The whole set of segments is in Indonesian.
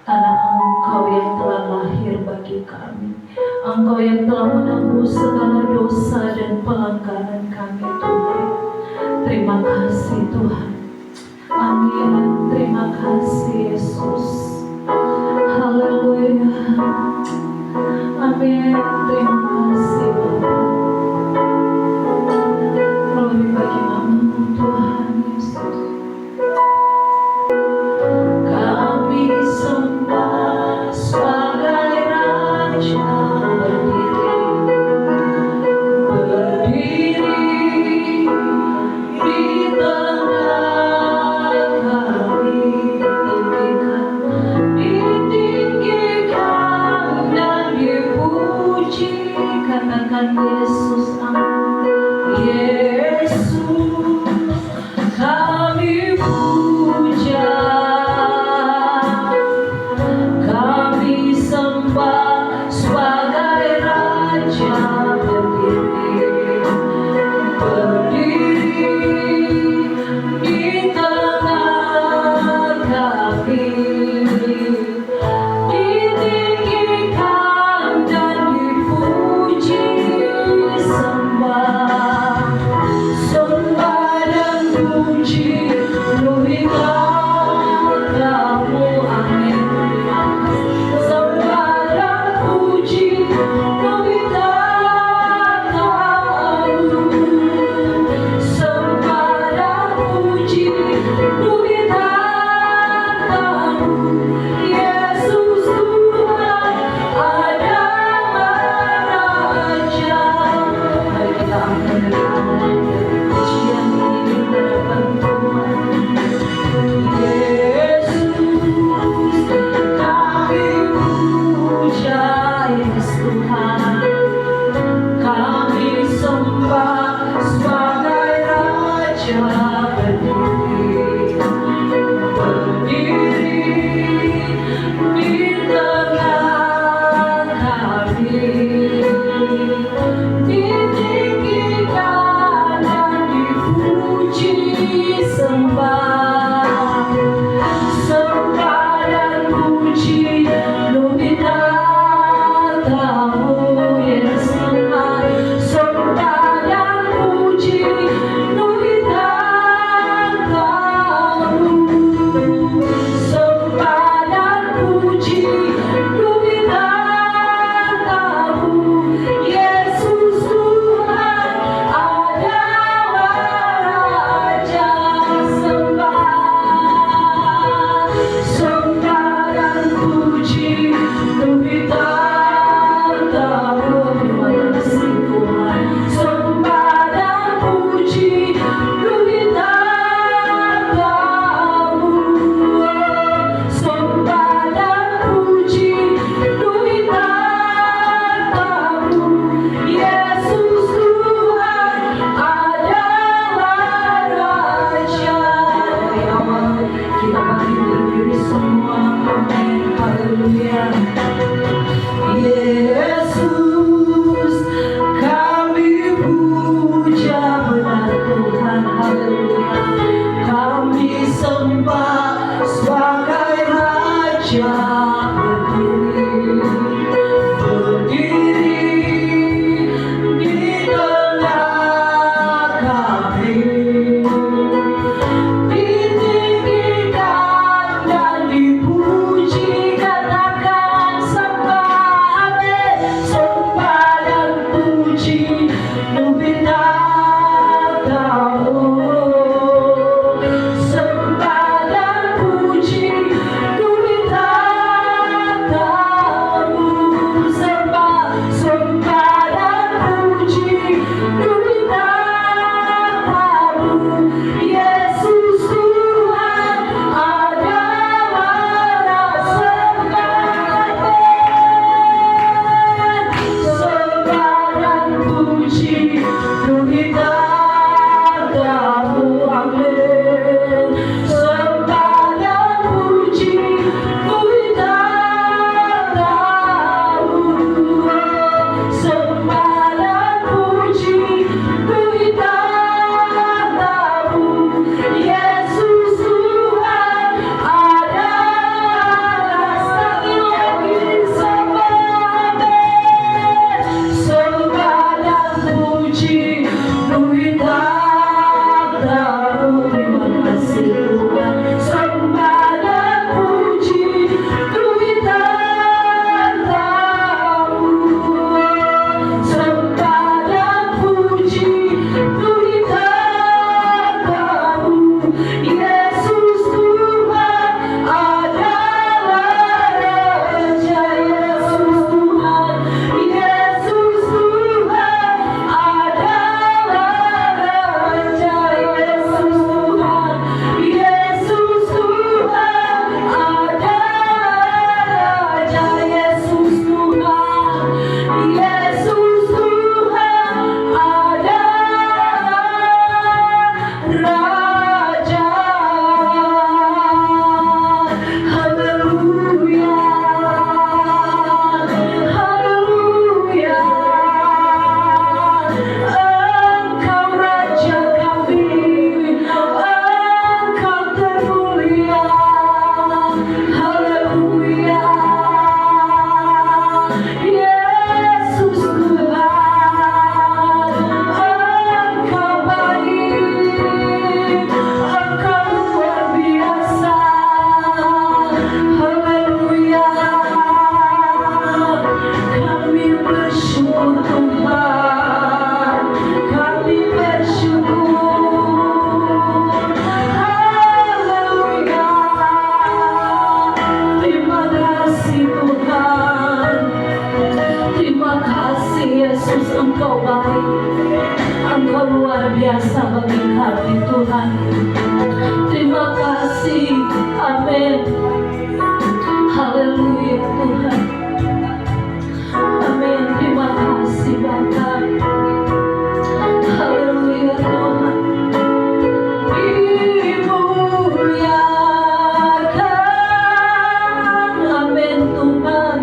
karena Engkau yang telah lahir bagi kami. Engkau yang telah menebus segala dosa dan pelanggaran kami, Tuhan. Terima kasih, Tuhan. Amin. Terima kasih, Yesus. Haleluya. Amin. Terima kasih, Bapa. Glory bagi nama-Mu, Tuhan Yesus. Kami sembah sebagai Raja berdiri di tengah kami, ditinggikan dan dipuji. Katakan Yesus, Yesus, kami puja, kami sembah sebagai Raja berdiri di tengah kami, ditinggikan dan dipuji. Sembah dan puji bumi katamu, amin. Sembah dan puji bumi katamu, sembah dan puji bumi katamu. Yesus Tuhan adalah Raja. Mari kita angkat dari Allah dari pujian ini di hadapan Tuhan. Yesus, kami puja, Yesus Tuhan. Kami sembah sebagai Raja berdiri di tengah kami, ditinggikan dan dipuji. Sembah dan puji bumi katamu, Yesus Tuhan. Sembah dan puji bumi katamu, sembah dan puji bumi katamu. Yesus Tuhan adalah Raja. Sembah dan puji bumi katamu. Terima kasih, Tuhan. Sembah dan puji bumi katamu, sembah dan puji bumi katamu. Yesus Tuhan adalah Raja. Dari awal kita mari berdiri semua, amin, haleluya. Yesus, kami puja, benar Tuhan, haleluya. Kami sembah sebagai Raja berdiri di tengah kami, ditinggikan dan dipuji. Katakan Haleluya. Yesus Tuhan, Engkau baik, Engkau luar biasa. Haleluya. Kami bersyukur Tuhan, kami bersyukur. Haleluya. Terima kasih Tuhan, terima kasih Yesus, Engkau baik, Engkau luar biasa bagi kami Tuhan. Terima kasih, amin. Haleluya Tuhan, amin. Terima kasih Bapa. Haleluya Tuhan. Dimuliakan, amin Tuhan.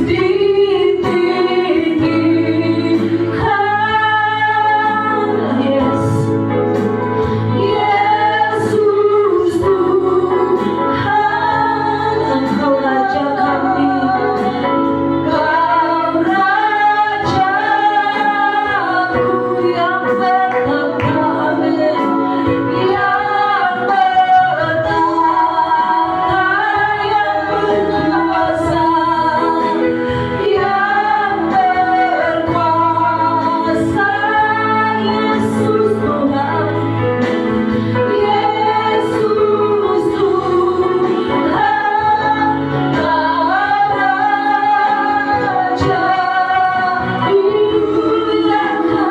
Ditinggikan, yes. Yesus Tuhan, Engkau Raja kami, Kau Rajaku yang bertata, amin, yang bertata, yang berkuasa, yang berkuasa. Yesus Tuhan, Yesus Tuhan, Kau Raja, dimuliakan,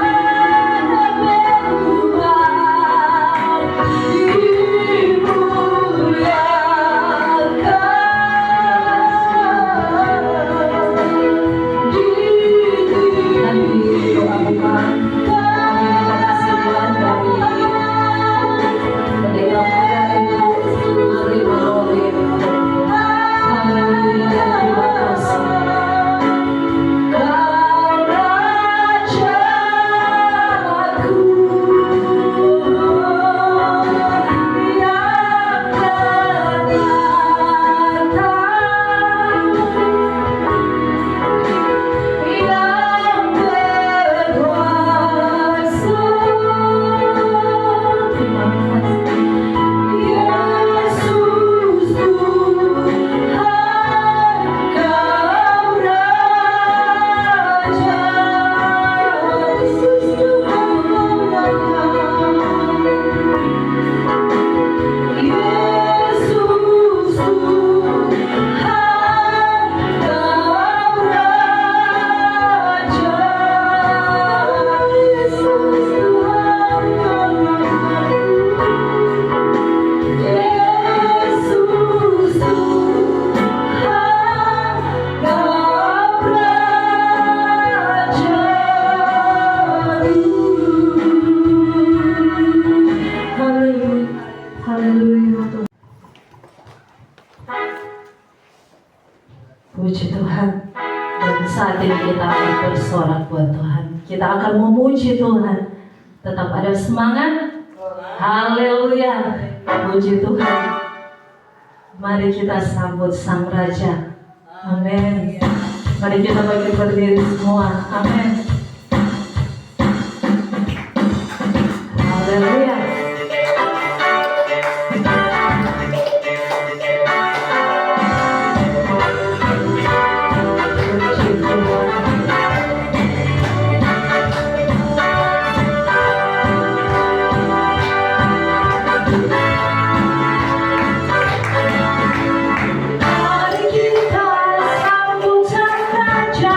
haleluya. Puji Tuhan. Dan saat ini kita akan bersorak buat Tuhan. Kita akan memuji Tuhan. Tetap ada semangat. Haleluya. Puji Tuhan. Mari kita sambut Sang Raja. Amin. Mari kita bagi berdiri semua. Amin. Haleluya. Mari kita sambut Sang Raja.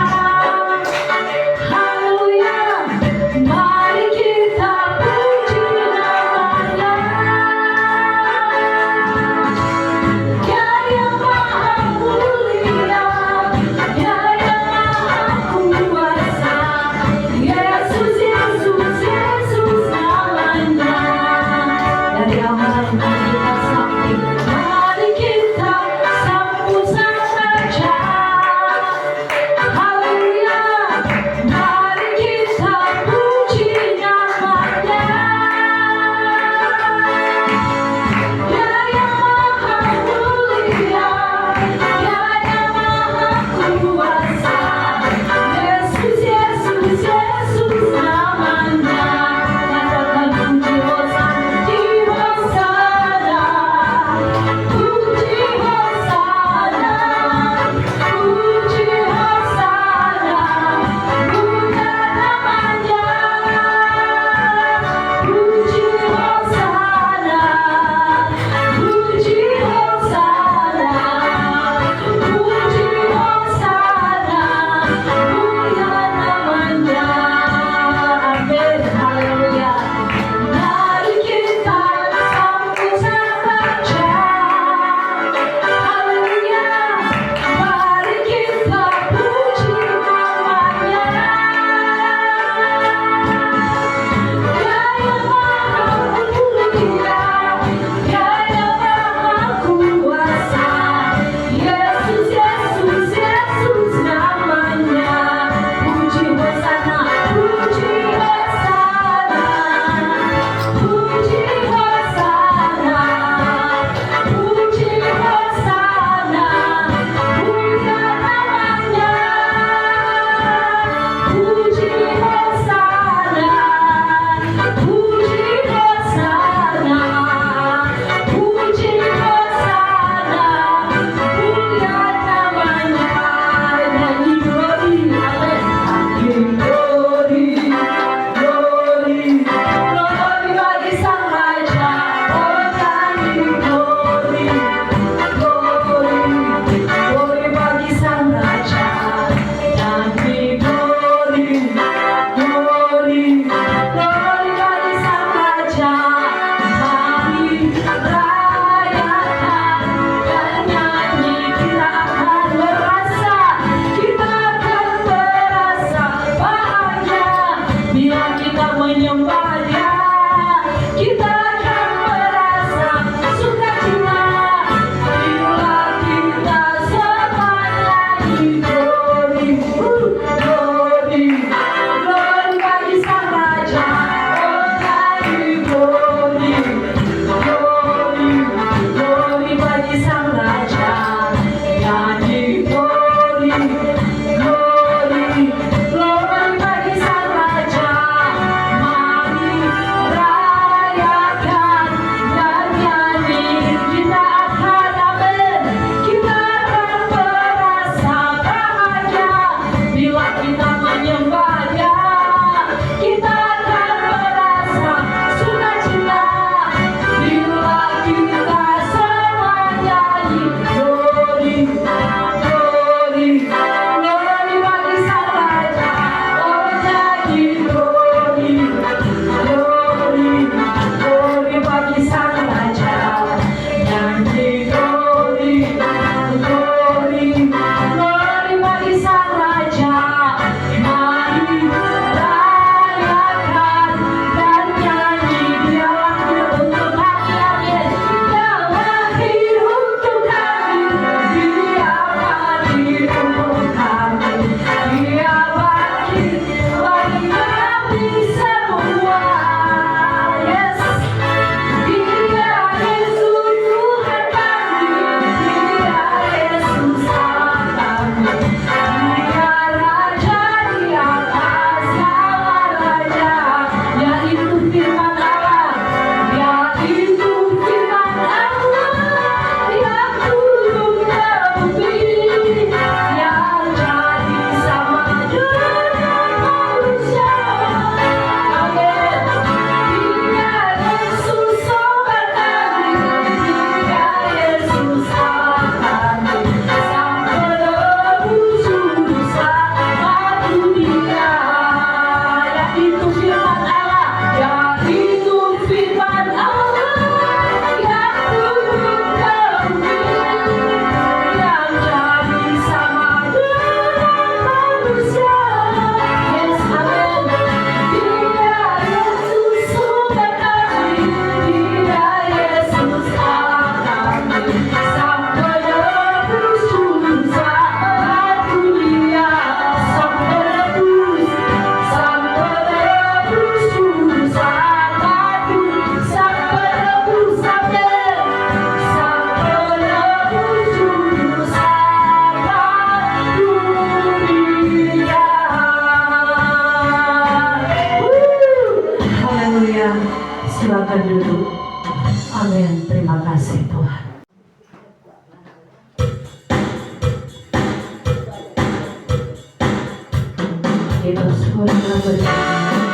Di surga bersama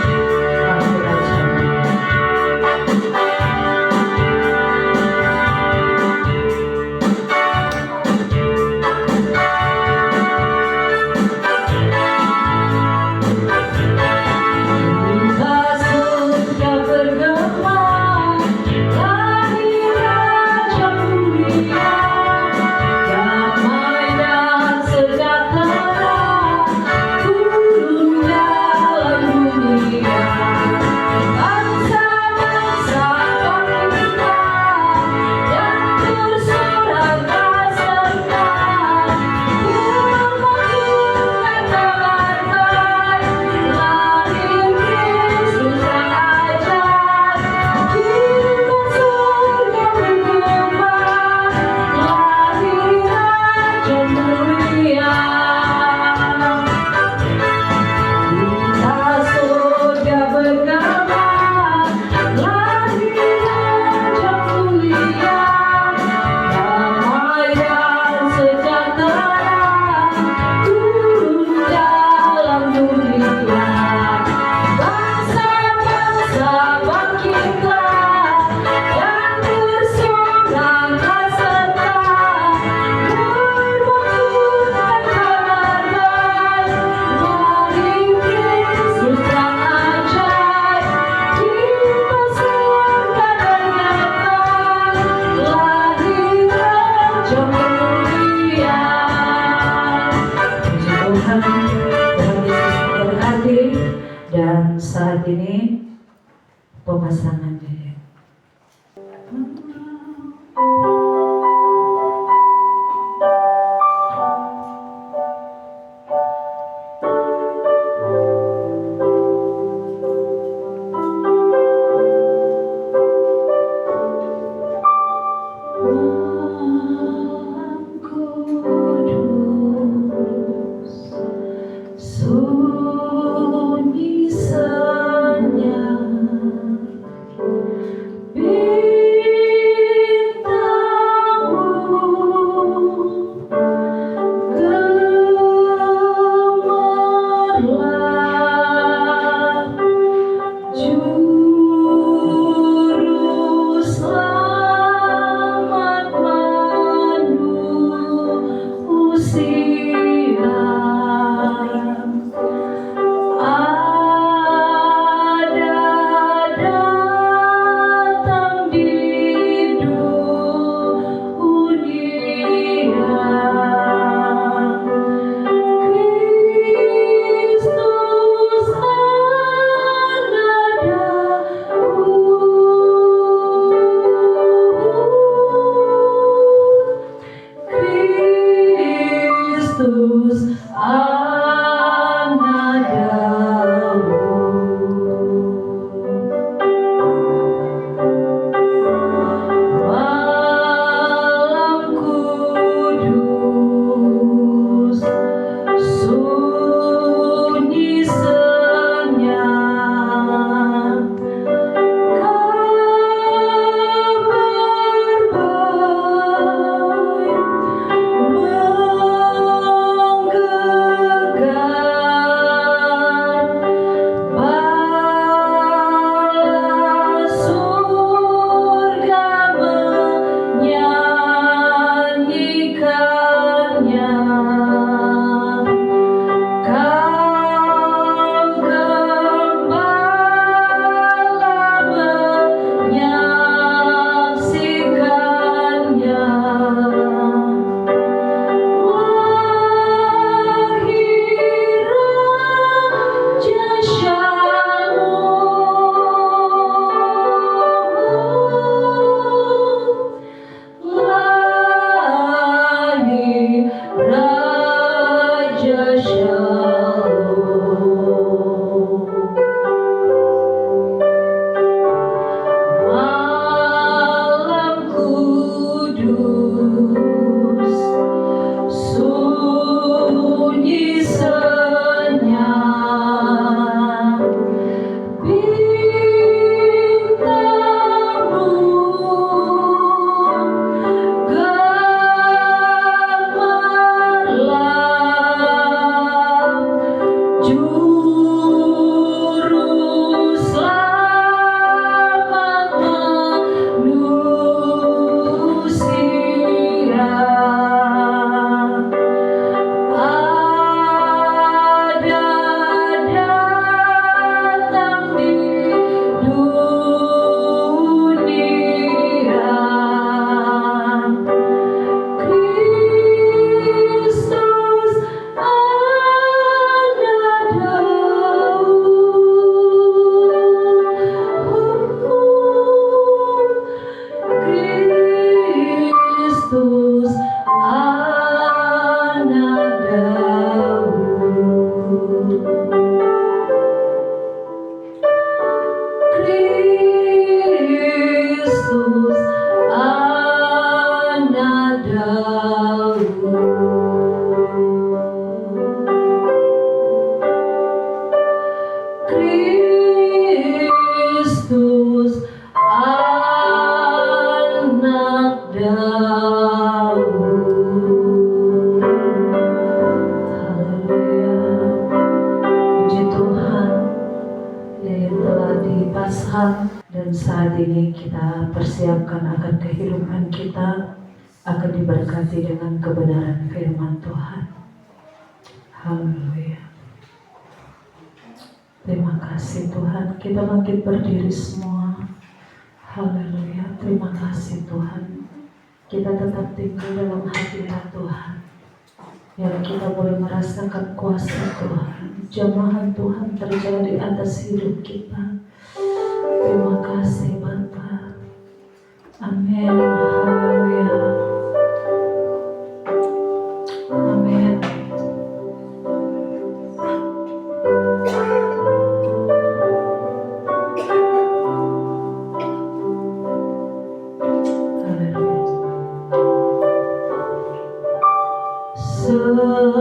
Kami Raja. Dan saat ini pemasangannya. Sunyi senyap saat ini kita persiapkan akan kehidupan kita akan diberkati dengan kebenaran firman Tuhan. Haleluya. Terima kasih Tuhan. Kita bangkit berdiri semua. Haleluya. Terima kasih Tuhan. Kita tetap tinggal dalam hadirat Tuhan. Yang kita boleh merasakan kuasa Tuhan, jamahan Tuhan terjadi atas hidup kita. Terima kasih Bapa. Amin. Haleluya. Amin.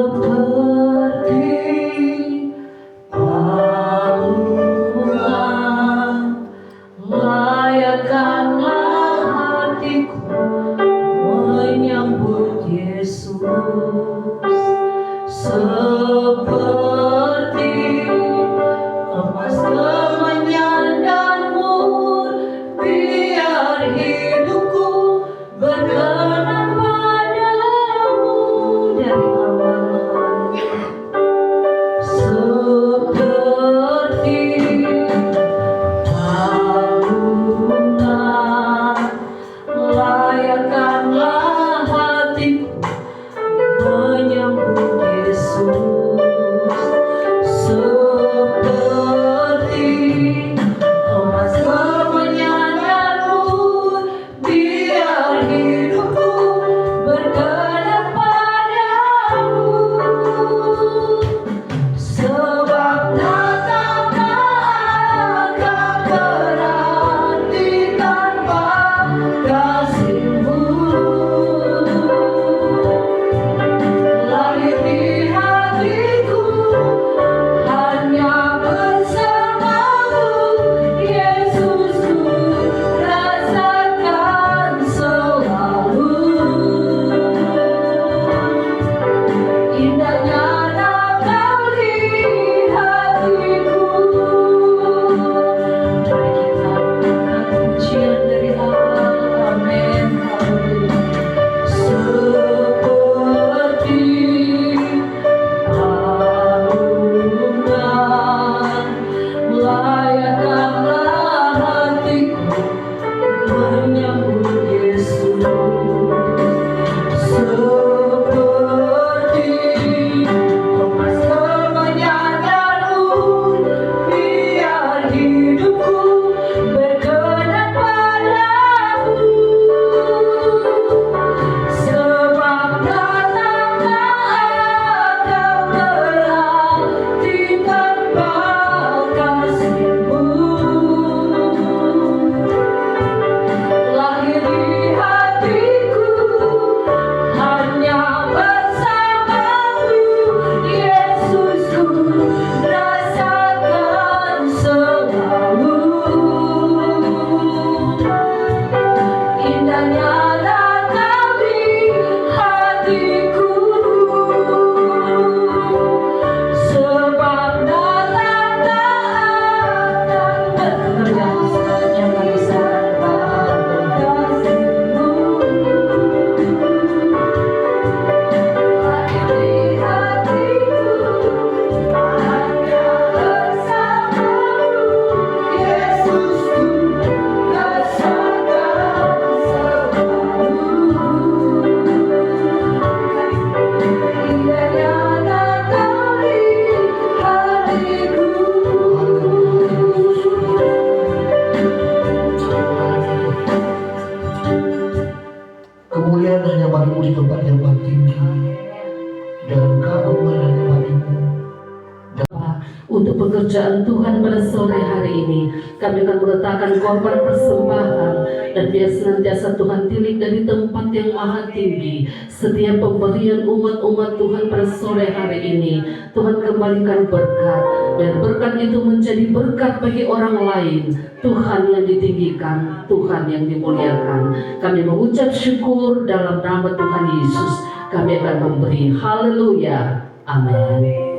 Seperti palungan, layakkanlah hatiku menyambut Yesus. Seperti emas kemenyan dan mur, biar hidupku berkenan padamu dari awal. Seperti palungan, layakkanlah hatiku menyambut Yesus. Seperti emas kemenyan dan mur, biar hidupku berkenan padamu. Sebab datangnya akan berarti tanpa kasih-Mu. Lahir di hatiku hanya bersama-Mu, Yesusku, rasakan selalu. Indahnya Engkau di hatiku. Mari kita berikan pujian dari awal. Amin. Haleluya. Seperti palungan, layakkanlah hatiku menyambut Yesus. Seperti emas kemenyan dan mur, biar hidupku berkenan padamu. Sebab datangnya akan berarti tanpa kasih-Mu. Lahir di hatiku hanya bersama-Mu, Yesusku, rasakan selalu. Indahnya Engkau di hatiku. Sebab datangnya akan berarti yang bisa kasih-Mu. Lahir di hatiku hanya bersama-Mu, Yesusku, rasakan selalu. Indahnya Engkau di hatiku. Kemuliaan hanya bagi-Mu di tempat yang paling tinggi, dan keagungan hanya bagi-Mu. Untuk pekerjaan Tuhan pada sore hari ini, kami akan meletakkan korban persembahan dan biar senantiasa Tuhan tilik dari tempat yang maha tinggi. Setiap pemberian umat-umat Tuhan pada sore hari ini, Tuhan kembalikan berkat, dan berkat itu menjadi berkat bagi orang lain. Tuhan yang ditinggikan, Tuhan yang dimuliakan. Kami mengucap syukur dalam nama Tuhan Yesus. Kami akan memberi. Haleluya. Amin.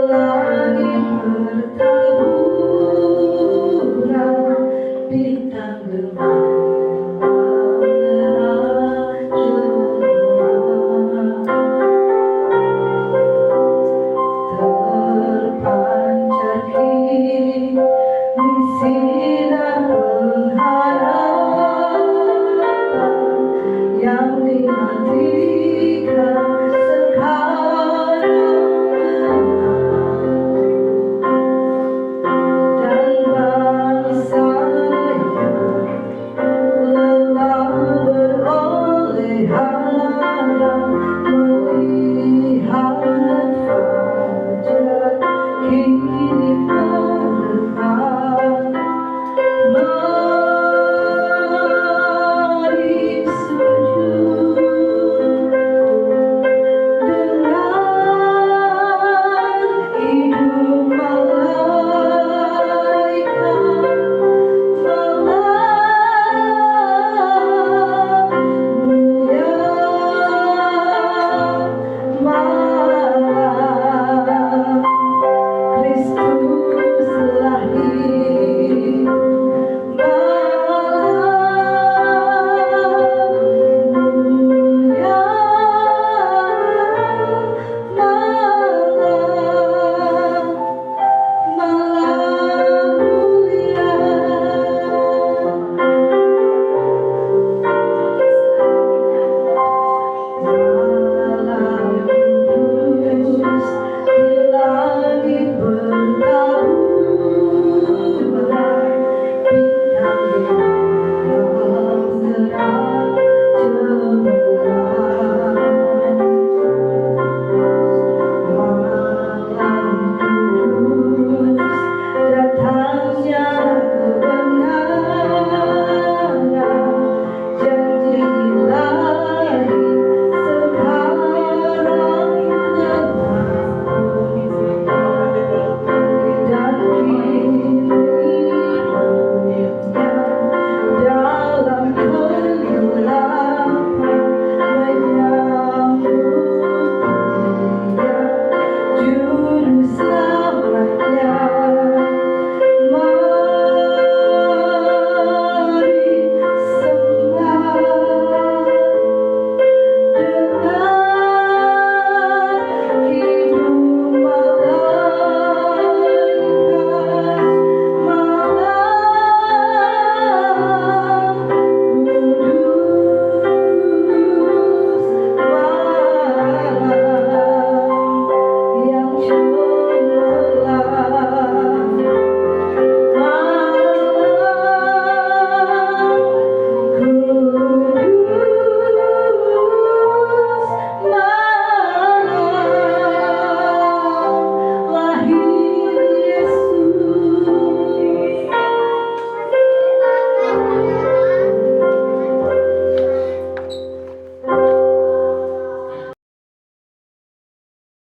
langit bertaburan, bintang gemerlap terpancar kini sinar pengharapan yang dimatikan sekarang, dan bangsa yang lelah beroleh harap melihat fajar kini